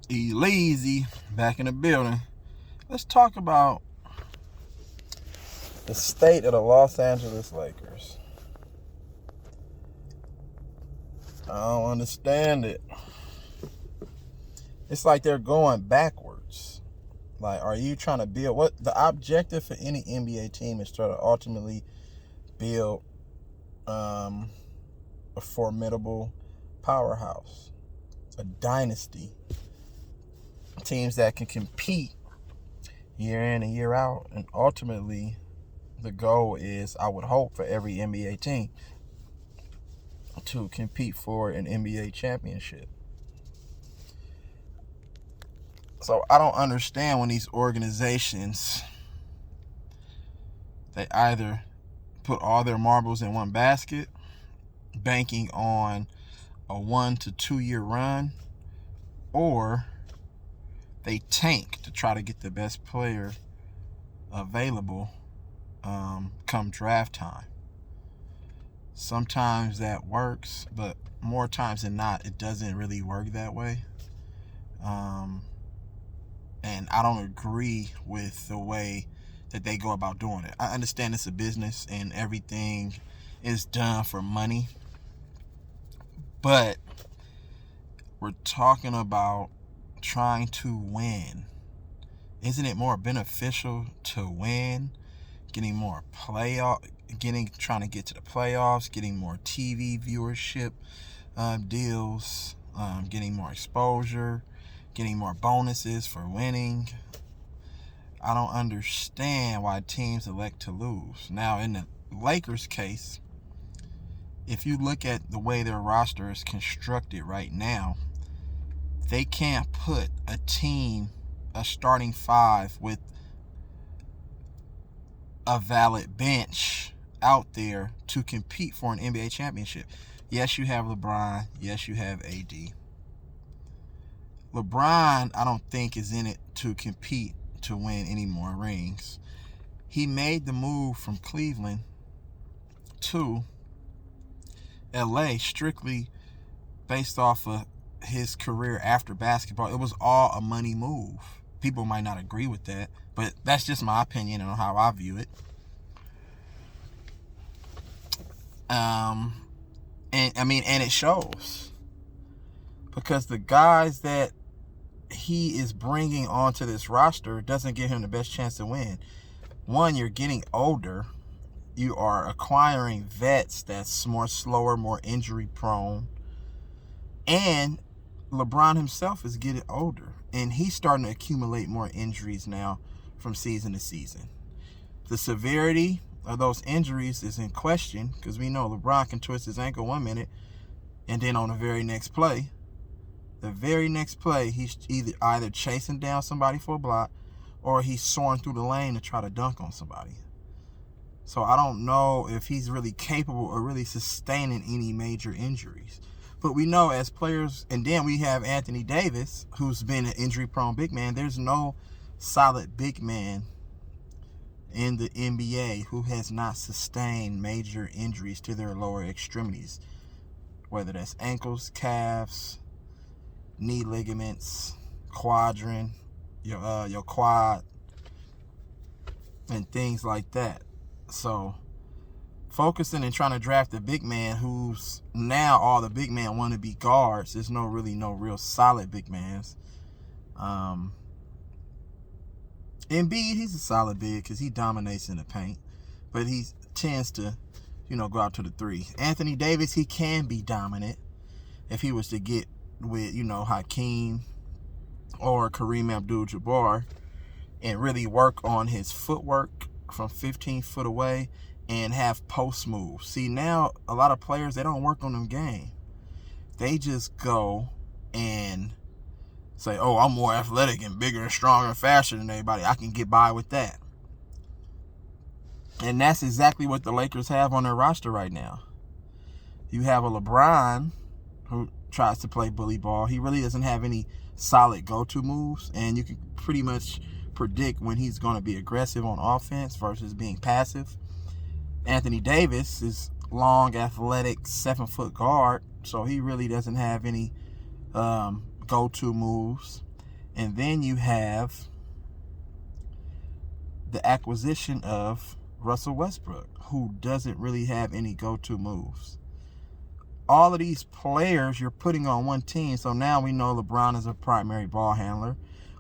E-Leezy back in the building. Let's talk about the state of the Los Angeles Lakers. I don't understand it. It's like they're going backwards. Like, are you trying to build what the objective for any NBA team is to ultimately build a formidable powerhouse, a dynasty, teams that can compete year in and year out, and ultimately the goal is, I would hope, for every NBA team to compete for an NBA championship. So I don't understand when these organizations, they either put all their marbles in one basket, banking on a 1 to 2 year run, or they tank to try to get the best player available come draft time. Sometimes that works, but more times than not, it doesn't really work that way. And I don't agree with the way that they go about doing it. I understand it's a business and everything is done for money, but we're talking about trying to win. Isn't it more beneficial to win, getting more trying to get to the playoffs, getting more TV viewership deals, getting more exposure, getting more bonuses for winning? I don't understand why teams elect to lose. Now, in the Lakers case, if you look at the way their roster is constructed right now, they can't put a starting five with a valid bench out there to compete for an NBA championship. Yes, you have LeBron. Yes, you have AD. LeBron, I don't think, is in it to compete to win any more rings. He made the move from Cleveland to LA strictly based off of his career after basketball. It was all a money move. People might not agree with that, but that's just my opinion on how I view it. And it shows, because the guys that he is bringing onto this roster doesn't give him the best chance to win. One, you're getting older. You are acquiring vets that's more slower, more injury prone. And LeBron himself is getting older, and he's starting to accumulate more injuries now from season to season. The severity of those injuries is in question, because we know LeBron can twist his ankle 1 minute, and then on the very next play, he's either chasing down somebody for a block, or he's soaring through the lane to try to dunk on somebody. So I don't know if he's really capable of really sustaining any major injuries. But we know as players, and then we have Anthony Davis, who's been an injury-prone big man. There's no solid big man in the NBA who has not sustained major injuries to their lower extremities, whether that's ankles, calves, knee ligaments, quadrant, your quad, and things like that. So focusing and trying to draft a big man who's now all the big men want to be guards. There's no real solid big mans. Embiid, he's a solid big because he dominates in the paint, but he tends to, go out to the three. Anthony Davis, he can be dominant if he was to get with, Hakeem or Kareem Abdul-Jabbar and really work on his footwork from 15 foot away and have post moves. See, now a lot of players, they don't work on them game. They just go and say, oh, I'm more athletic and bigger and stronger and faster than everybody. I can get by with that. And that's exactly what the Lakers have on their roster right now. You have a LeBron who tries to play bully ball. He really doesn't have any solid go-to moves, and you can pretty much predict when he's going to be aggressive on offense versus being passive. Anthony Davis is long, athletic 7-foot guard, so he really doesn't have any go-to moves. And then you have the acquisition of Russell Westbrook, who doesn't really have any go-to moves. All of these players you're putting on one team, so now we know LeBron is a primary ball handler.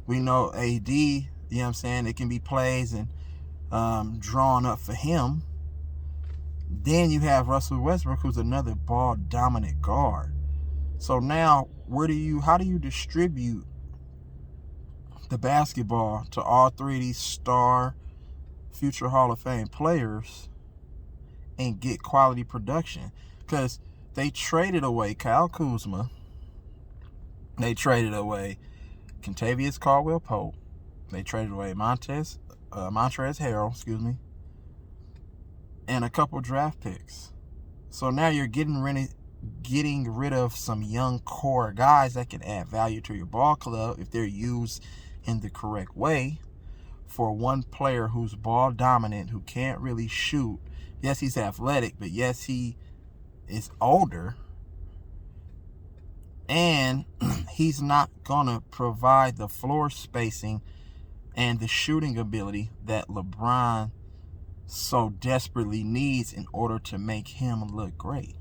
We know AD, you know what I'm saying, it can be plays and drawn up for him. Then you have Russell Westbrook, who's another ball-dominant guard. So now, how do you distribute the basketball to all three of these star future Hall of Fame players and get quality production? Because they traded away Kyle Kuzma. They traded away Kentavious Caldwell-Pope. They traded away Montrezl Harrell, and a couple draft picks. So now you're getting rid of some young core guys that can add value to your ball club if they're used in the correct way, for one player who's ball dominant, who can't really shoot. Yes, he's athletic, but yes, he is older, and he's not gonna provide the floor spacing and the shooting ability that LeBron so desperately needs in order to make him look great.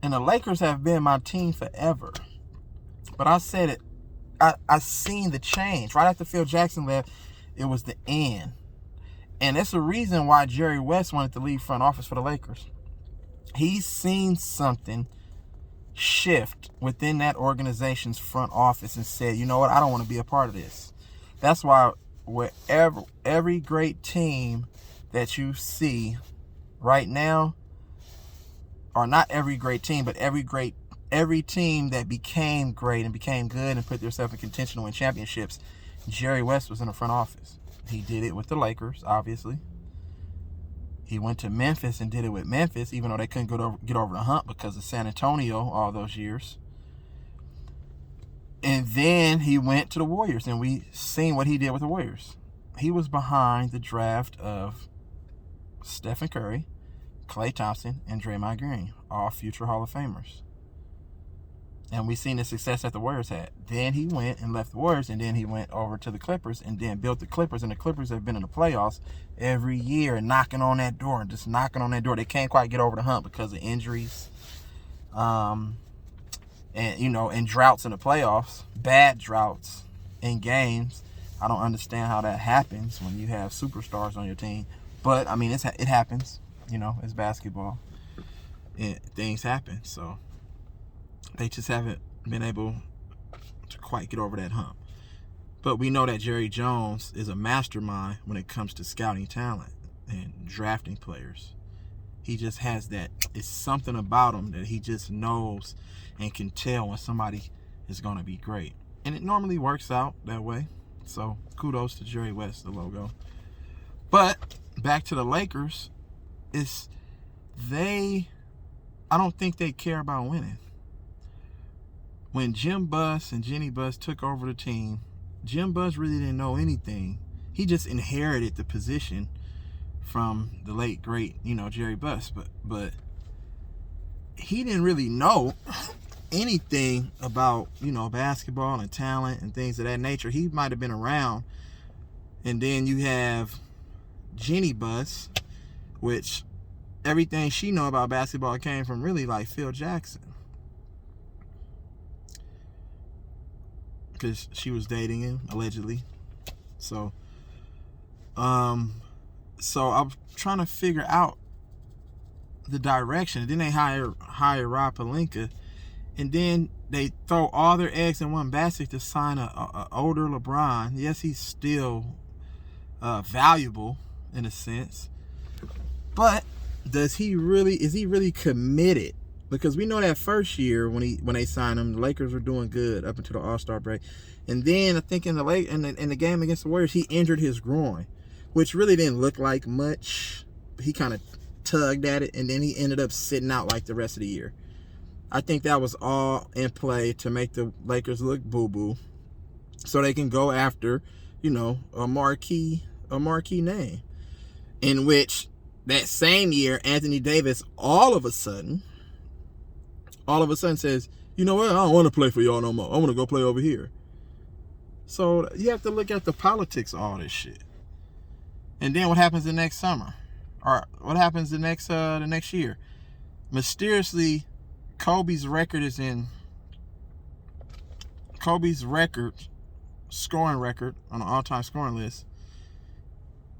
And the Lakers have been my team forever. But I said it, I seen the change. Right after Phil Jackson left, it was the end. And that's the reason why Jerry West wanted to leave front office for the Lakers. He's seen something shift within that organization's front office and said, you know what, I don't want to be a part of this. That's why every great team that you see right now, or not every great team, but every team that became great and became good and put themselves in contention to win championships, Jerry West was in the front office. He did it with the Lakers, obviously. He went to Memphis and did it with Memphis, even though they couldn't get over the hump because of San Antonio all those years. And then he went to the Warriors, and we seen what he did with the Warriors. He was behind the draft of Stephen Curry, Klay Thompson, and Draymond Green, all future Hall of Famers. And we seen the success that the Warriors had. Then he went and left the Warriors, and then he went over to the Clippers and then built the Clippers. And the Clippers have been in the playoffs every year and knocking on that door and just knocking on that door. They can't quite get over the hump because of injuries, and droughts in the playoffs, bad droughts in games. I don't understand how that happens when you have superstars on your team. But, I mean, it happens. It's basketball. Things happen, so they just haven't been able to quite get over that hump. But we know that Jerry Jones is a mastermind when it comes to scouting talent and drafting players. He just has that. It's something about him that he just knows and can tell when somebody is going to be great. And it normally works out that way. So kudos to Jerry West, the logo. But back to the Lakers, I don't think they care about winning. When Jim Buss and Jenny Buss took over the team, Jim Buss really didn't know anything. He just inherited the position from the late, great, Jerry Buss. But he didn't really know anything about, basketball and talent and things of that nature. He might have been around. And then you have Jenny Buss, which everything she know about basketball came from really like Phil Jackson. Because she was dating him, allegedly. So I'm trying to figure out the direction. And then they hire Rob Pelinka, and then they throw all their eggs in one basket to sign a older LeBron. Yes, he's still valuable in a sense, but is he really committed? Because we know that first year when they signed him, the Lakers were doing good up until the All-Star break. And then I think in the game against the Warriors, he injured his groin, which really didn't look like much. He kind of tugged at it, and then he ended up sitting out like the rest of the year. I think that was all in play to make the Lakers look boo-boo, so they can go after, a marquee name. in which that same year, Anthony Davis all of a sudden says, you know what, I don't want to play for y'all no more. I want to go play over here. So you have to look at the politics of all this shit. And then what happens the next summer? Or what happens the next year? Mysteriously, Kobe's scoring record on the all-time scoring list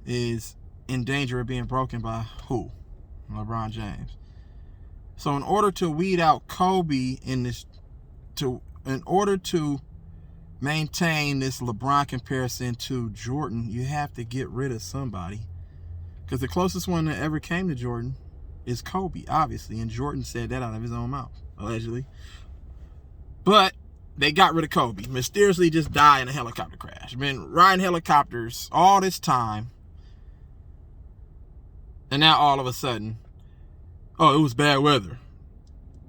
is in danger of being broken by who? LeBron James. So in order to weed out Kobe in order to maintain this LeBron comparison to Jordan, you have to get rid of somebody. Because the closest one that ever came to Jordan is Kobe, obviously. And Jordan said that out of his own mouth, allegedly. But they got rid of Kobe. Mysteriously just died in a helicopter crash. Been riding helicopters all this time. And now all of a sudden, oh, it was bad weather.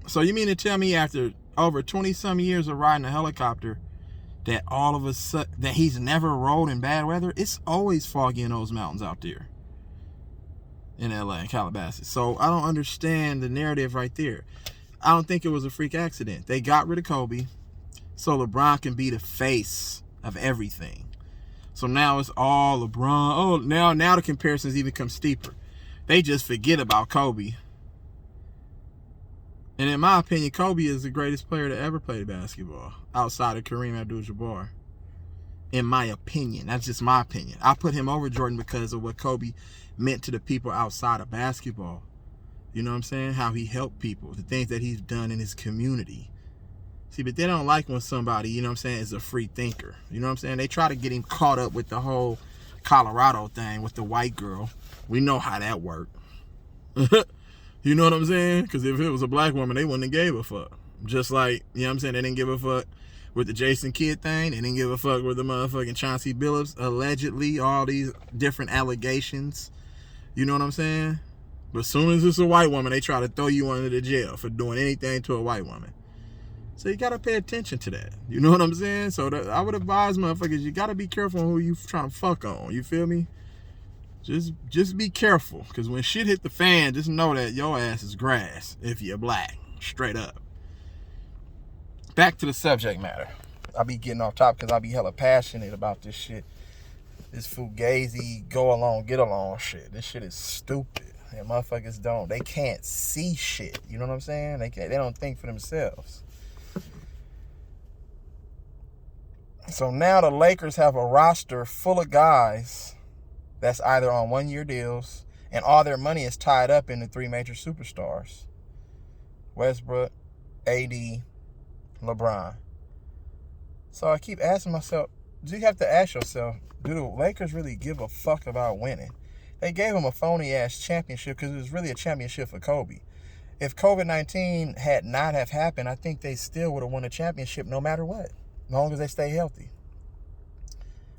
So you mean to tell me after over 20-some years of riding a helicopter that all of a sudden, that he's never rode in bad weather? It's always foggy in those mountains out there in LA and Calabasas. So I don't understand the narrative right there. I don't think it was a freak accident. They got rid of Kobe so LeBron can be the face of everything. So now it's all LeBron. Oh, now the comparisons even come steeper. They just forget about Kobe. And in my opinion, Kobe is the greatest player to ever play basketball outside of Kareem Abdul-Jabbar. In my opinion. That's just my opinion. I put him over Jordan because of what Kobe meant to the people outside of basketball. You know what I'm saying? How he helped people. The things that he's done in his community. See, but they don't like when somebody, you know what I'm saying, is a free thinker. You know what I'm saying? They try to get him caught up with the whole Colorado thing with the white girl. We know how that worked. You know what I'm saying? Because if it was a black woman, they wouldn't have gave a fuck. Just like, you know what I'm saying, they didn't give a fuck with the Jason Kidd thing. They didn't give a fuck with the motherfucking Chauncey Billups, allegedly, all these different allegations. You know what I'm saying? But as soon as it's a white woman, they try to throw you under the jail for doing anything to a white woman. So you got to pay attention to that. You know what I'm saying? So I would advise motherfuckers, you got to be careful on who you trying to fuck on. You feel me? Just be careful. Because when shit hit the fan, just know that your ass is grass if you're black. Straight up. Back to the subject matter. I be getting off top because I be hella passionate about this shit. This fugazi, go along, get along shit. This shit is stupid. And motherfuckers they can't see shit. You know what I'm saying? They don't think for themselves. So now the Lakers have a roster full of guys that's either on one-year deals, and all their money is tied up in the three major superstars: Westbrook, AD, LeBron. So I keep asking myself, do you have to ask yourself, do the Lakers really give a fuck about winning? They gave him a phony-ass championship because it was really a championship for Kobe. If COVID-19 had not have happened, I think they still would have won a championship no matter what, as long as they stay healthy.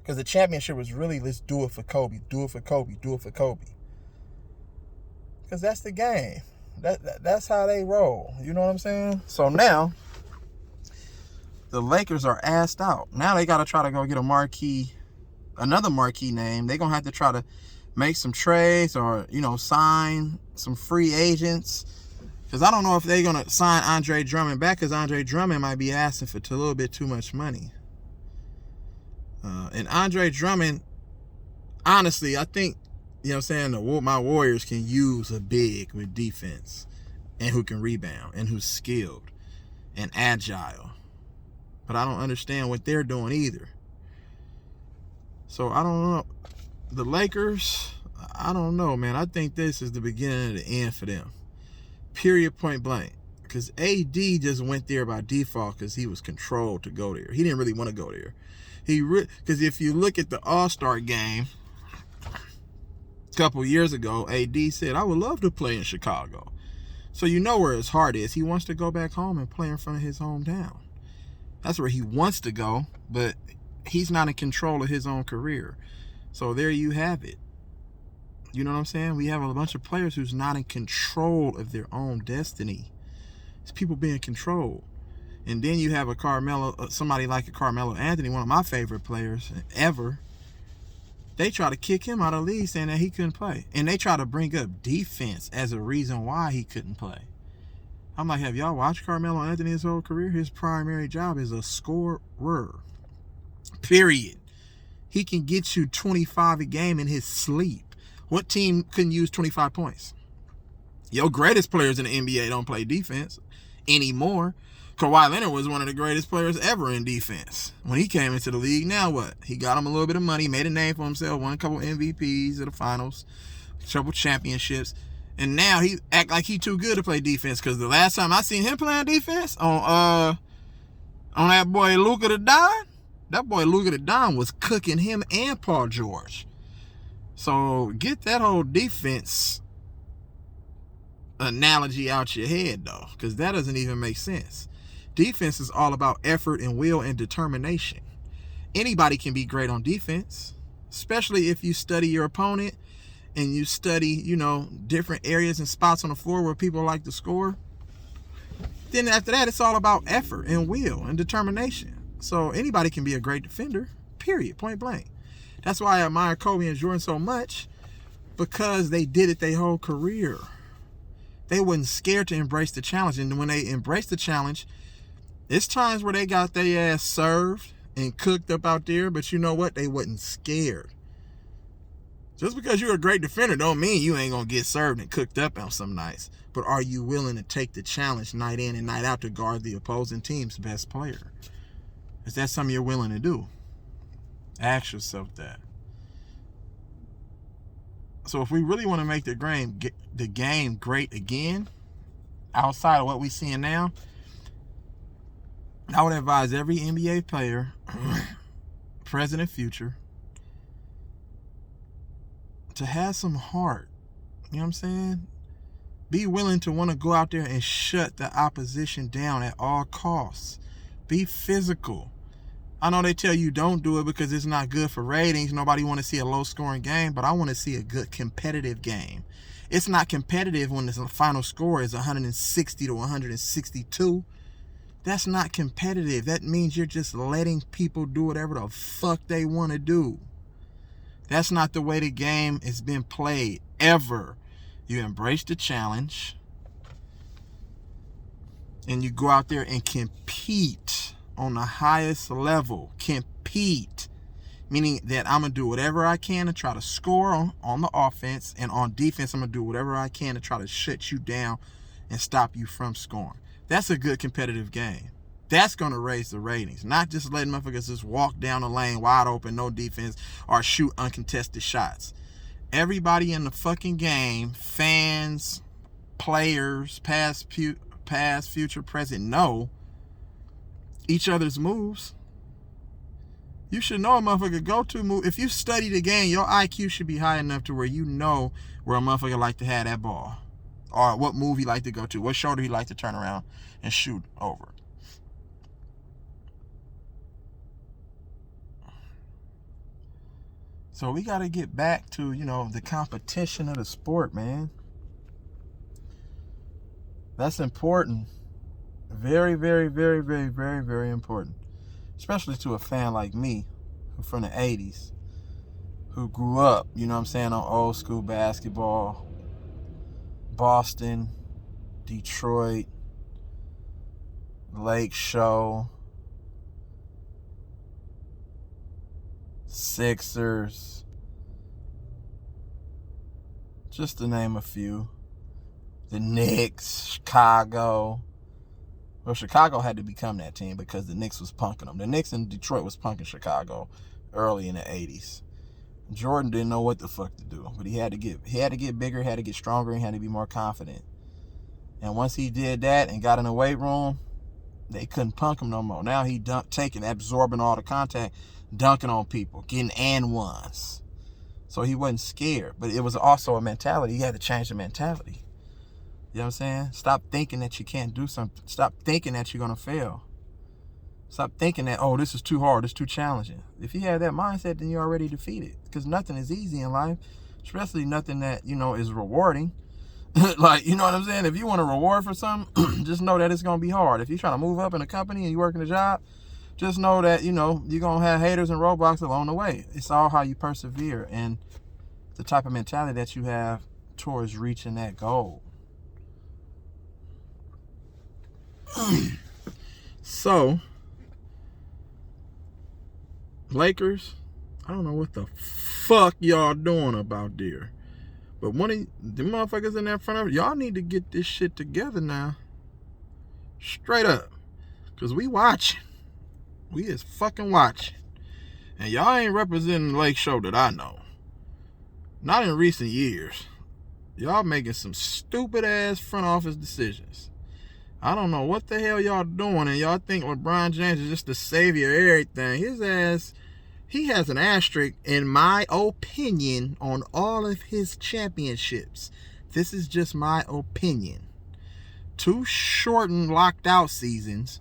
Because the championship was really, let's do it for Kobe, do it for Kobe, do it for Kobe. Because that's the game. That's how they roll. You know what I'm saying? So now, the Lakers are assed out. Now they got to try to go get another marquee name. They're going to have to try to make some trades or, sign some free agents. Because I don't know if they're going to sign Andre Drummond back, because Andre Drummond might be asking for a little bit too much money. And Andre Drummond, honestly, I think, my Warriors can use a big with defense and who can rebound and who's skilled and agile. But I don't understand what they're doing either. So I don't know. The Lakers, I don't know, man. I think this is the beginning of the end for them. Period, point blank. Because AD just went there by default because he was controlled to go there. He didn't really want to go there. Because if you look at the All-Star game a couple years ago, AD said, I would love to play in Chicago. So you know where his heart is. He wants to go back home and play in front of his hometown. That's where he wants to go, but he's not in control of his own career. So there you have it. You know what I'm saying? We have a bunch of players who's not in control of their own destiny. It's people being controlled. And then you have somebody like a Carmelo Anthony, one of my favorite players ever. They try to kick him out of the league saying that he couldn't play. And they try to bring up defense as a reason why he couldn't play. I'm like, have y'all watched Carmelo Anthony his whole career? His primary job is a scorer. Period. He can get you 25 a game in his sleep. What team couldn't use 25 points? Your greatest players in the NBA don't play defense anymore. Kawhi Leonard was one of the greatest players ever in defense. When he came into the league, now what? He got him a little bit of money, made a name for himself, won a couple MVPs of the finals, a couple championships, and now he act like he too good to play defense, because the last time I seen him playing defense on that boy Luka the Don, that boy Luka the Don was cooking him and Paul George. So get that whole defense analogy out your head, though, because that doesn't even make sense. Defense is all about effort and will and determination. Anybody can be great on defense, especially if you study your opponent and you study, different areas and spots on the floor where people like to score. Then after that, it's all about effort and will and determination. So anybody can be a great defender, period, point blank. That's why I admire Kobe and Jordan so much, because they did it their whole career. They wasn't scared to embrace the challenge. And when they embraced the challenge, it's times where they got their ass served and cooked up out there, but you know what? They wasn't scared. Just because you're a great defender don't mean you ain't going to get served and cooked up on some nights. But are you willing to take the challenge night in and night out to guard the opposing team's best player? Is that something you're willing to do? Ask yourself that. So if we really want to make the game great again, outside of what we're seeing now, I would advise every NBA player, present and future, to have some heart. You know what I'm saying? Be willing to want to go out there and shut the opposition down at all costs. Be physical. I know they tell you don't do it because it's not good for ratings. Nobody want to see a low-scoring game, but I want to see a good competitive game. It's not competitive when the final score is 160 to 162. That's not competitive. That means you're just letting people do whatever the fuck they want to do. That's not the way the game has been played, ever. You embrace the challenge, and you go out there and compete on the highest level. Compete. Meaning that I'm going to do whatever I can to try to score on the offense, and on defense, I'm going to do whatever I can to try to shut you down and stop you from scoring. That's a good competitive game. That's going to raise the ratings. Not just letting motherfuckers just walk down the lane wide open, no defense, or shoot uncontested shots. Everybody in the fucking game, fans, players, past, future, present, know each other's moves. You should know a motherfucker go-to move. If you study the game, your IQ should be high enough to where you know where a motherfucker like to have that ball, or what move he like to go to, what shoulder he like to turn around and shoot over. So we got to get back to, the competition of the sport, man. That's important. Very, very, very, very, very, very important. Especially to a fan like me, who from the 80s, who grew up, on old school basketball. Boston, Detroit, LakeNoShow, Sixers, just to name a few. The Knicks, Chicago. Well, Chicago had to become that team because the Knicks was punking them. The Knicks in Detroit was punking Chicago early in the 80s. Jordan didn't know what the fuck to do, but he had to get bigger, had to get stronger, and had to be more confident. And once he did that and got in the weight room, they couldn't punk him no more. Now he absorbing all the contact, dunking on people, getting and ones. So he wasn't scared, but it was also a mentality. He had to change the mentality. You know what I'm saying? Stop thinking that you can't do something. Stop thinking that you're going to fail. Stop thinking that, this is too hard, it's too challenging. If you have that mindset, then you're already defeated. Because nothing is easy in life, especially nothing that, is rewarding. Like, you know what I'm saying? If you want a reward for something, just know that it's going to be hard. If you're trying to move up in a company and you work in a job, just know that, you're going to have haters and roadblocks along the way. It's all how you persevere and the type of mentality that you have towards reaching that goal. So, Lakers, I don't know what the fuck y'all doing about there. But one of the motherfuckers in that front of it, y'all need to get this shit together now. Straight up. Because we watching. We is fucking watching. And y'all ain't representing the Lake Show that I know. Not in recent years. Y'all making some stupid ass front office decisions. I don't know what the hell y'all doing, and y'all think LeBron James is just the savior of everything. His ass, he has an asterisk, in my opinion, on all of his championships. This is just my opinion. 2 shortened, locked out seasons.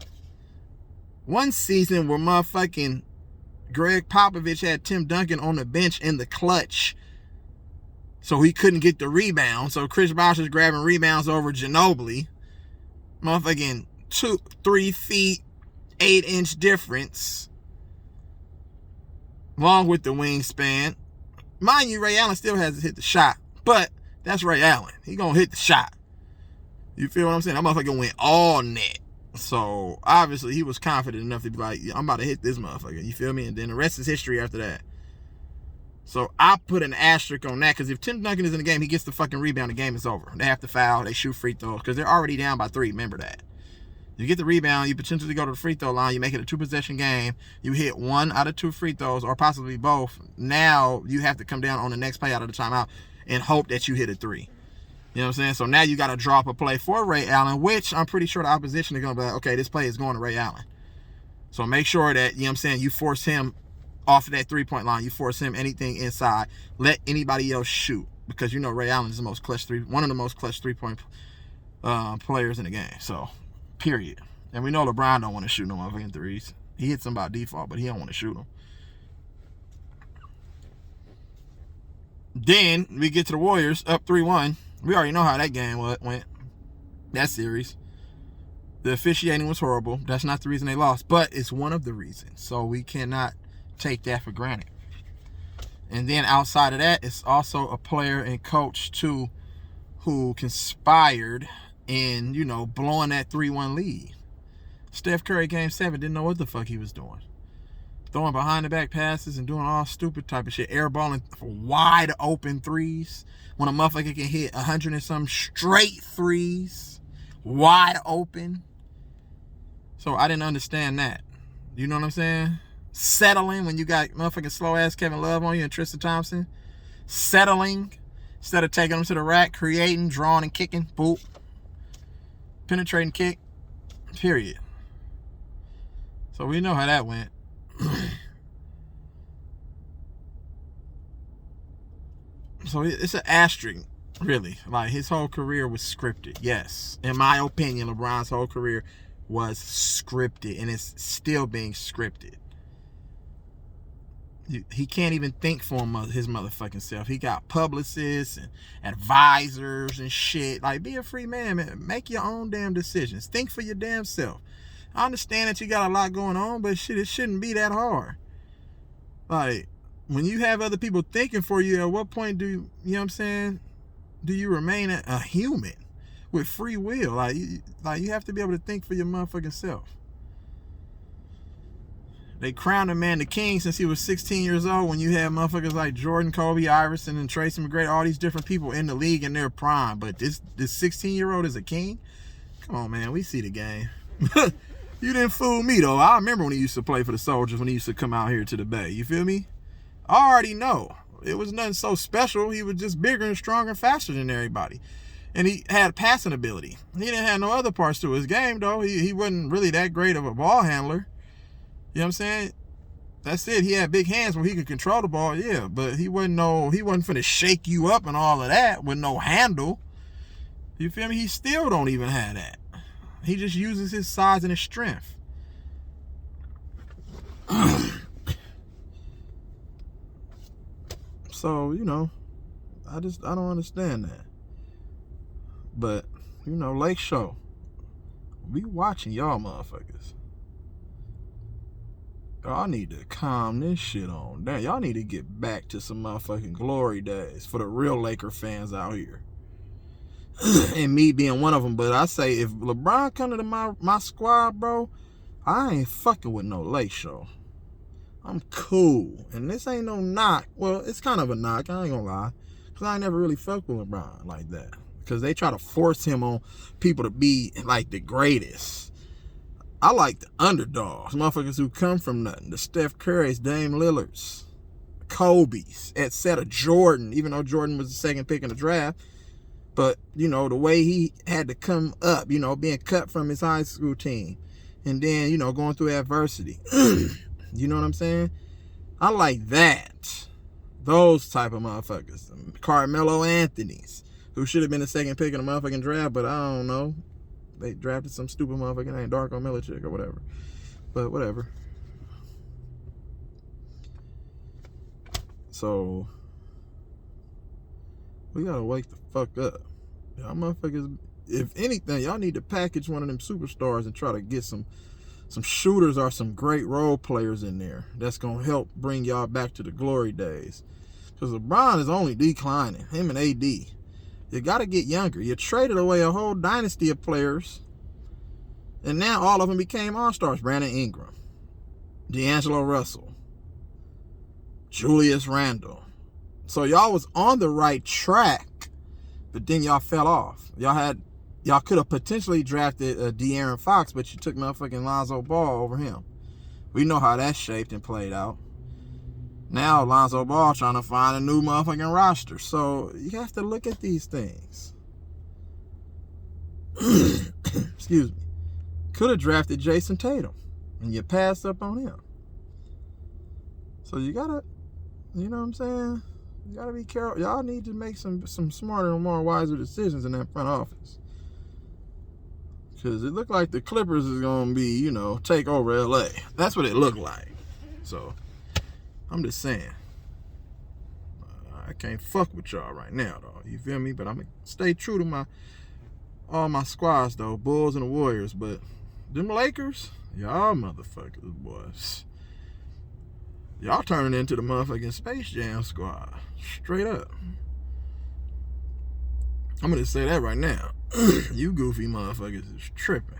1 season where motherfucking Greg Popovich had Tim Duncan on the bench in the clutch, so he couldn't get the rebound. So Chris Bosh was grabbing rebounds over Ginobili. Motherfucking 3 feet, 8-inch difference. Along with the wingspan. Mind you, Ray Allen still hasn't hit the shot. But that's Ray Allen. He gonna hit the shot. You feel what I'm saying? That motherfucker went all net. So, obviously, he was confident enough to be like, I'm about to hit this motherfucker. You feel me? And then the rest is history after that. So, I put an asterisk on that, because if Tim Duncan is in the game, he gets the fucking rebound, the game is over. They have to foul, they shoot free throws, because they're already down by 3. Remember that. You get the rebound, you potentially go to the free throw line, you make it a 2-possession game, you hit 1 out of 2 free throws, or possibly both. Now, you have to come down on the next play out of the timeout and hope that you hit a 3. You know what I'm saying? So now you got to drop a play for Ray Allen, which I'm pretty sure the opposition is going to be like, okay, this play is going to Ray Allen. So make sure that, you know what I'm saying, you force him off of that 3-point line. You force him anything inside. Let anybody else shoot, because you know Ray Allen is the most clutch one of the most clutch 3-point players in the game. So, period. And we know LeBron don't want to shoot no motherfucking threes. He hits them by default, but he don't want to shoot them. Then we get to the Warriors up 3-1. We already know how that game went. That series. The officiating was horrible. That's not the reason they lost, but it's one of the reasons. So we cannot take that for granted. And then outside of that, it's also a player and coach too who conspired in, blowing that 3-1 lead. Steph Curry, Game 7, didn't know what the fuck he was doing. Throwing behind the back passes and doing all stupid type of shit. Airballing wide open threes. When a motherfucker can hit 100 and some straight threes. Wide open. So I didn't understand that. You know what I'm saying? Settling when you got motherfucking slow ass Kevin Love on you and Tristan Thompson. Settling. Instead of taking them to the rack, creating, drawing, and kicking. Boop. Penetrating kick. Period. So we know how that went. So it's an asterisk, really. Like, his whole career was scripted. Yes. In my opinion, LeBron's whole career was scripted, and it's still being scripted. He can't even think for his motherfucking self. He got publicists and advisors and shit. Like, be a free man. Make your own damn decisions. Think for your damn self. I understand that you got a lot going on, but shit, it shouldn't be that hard. Like, when you have other people thinking for you, at what point do you know what I'm saying? Do you remain a human with free will? Like you have to be able to think for your motherfucking self. They crowned a man the king since he was 16 years old, when you had motherfuckers like Jordan, Kobe, Iverson, and Tracy McGrady, all these different people in the league in their prime. But this 16-year-old is a king? Come on, man. We see the game. You didn't fool me, though. I remember when he used to play for the Soldiers, when he used to come out here to the Bay. You feel me? I already know. It was nothing so special. He was just bigger and stronger and faster than everybody. And he had passing ability. He didn't have no other parts to his game, though. He wasn't really that great of a ball handler. You know what I'm saying? That's it. He had big hands where he could control the ball, yeah. But he wasn't finna shake you up and all of that with no handle. You feel me? He still don't even have that. He just uses his size and his strength. So, I don't understand that. But, Lake Show, we watching y'all motherfuckers. Y'all need to calm this shit on down. Y'all need to get back to some motherfucking glory days for the real Laker fans out here. And me being one of them. But I say, if LeBron come to my squad, bro, I ain't fucking with no Lake Show. I'm cool. And this ain't no knock. Well, it's kind of a knock. I ain't gonna lie. Because I ain't never really fucked with LeBron like that. Because they try to force him on people to be like the greatest. I like the underdogs, motherfuckers who come from nothing. The Steph Curry's, Dame Lillard's, Kobe's, etc. Jordan, even though Jordan was the second pick in the draft. But, you know, the way he had to come up, you know, being cut from his high school team. And then, you know, going through adversity. You know what I'm saying? I like that. Those type of motherfuckers. Carmelo Anthony's, who should have been the second pick in the motherfucking draft, but I don't know. They drafted some stupid motherfucking name, Darko Milicic or whatever. But whatever. So, we gotta wake the fuck up. Y'all motherfuckers, if anything, y'all need to package one of them superstars and try to get some shooters or some great role players in there. That's gonna help bring y'all back to the glory days. Because LeBron is only declining, him and AD. You got to get younger. You traded away a whole dynasty of players, and now all of them became all-stars. Brandon Ingram, D'Angelo Russell, Julius Randle. So y'all was on the right track, but then y'all fell off. Y'all could have potentially drafted De'Aaron Fox, but you took motherfucking Lonzo Ball over him. We know how that shaped and played out. Now Lonzo Ball trying to find a new motherfucking roster. So you have to look at these things. Excuse me. Could have drafted Jason Tatum, and you passed up on him. So you gotta, you know what I'm saying? You gotta be careful. Y'all need to make some smarter and more wiser decisions in that front office. Because it looked like the Clippers is gonna be, you know, take over LA. That's what it looked like. So I'm just saying, I can't fuck with y'all right now, though. You feel me? But I'm going to stay true to all my squads, though. Bulls and the Warriors. But them Lakers, y'all motherfuckers, boys. Y'all turning into the motherfucking Space Jam squad. Straight up. I'm going to say that right now. You goofy motherfuckers is tripping.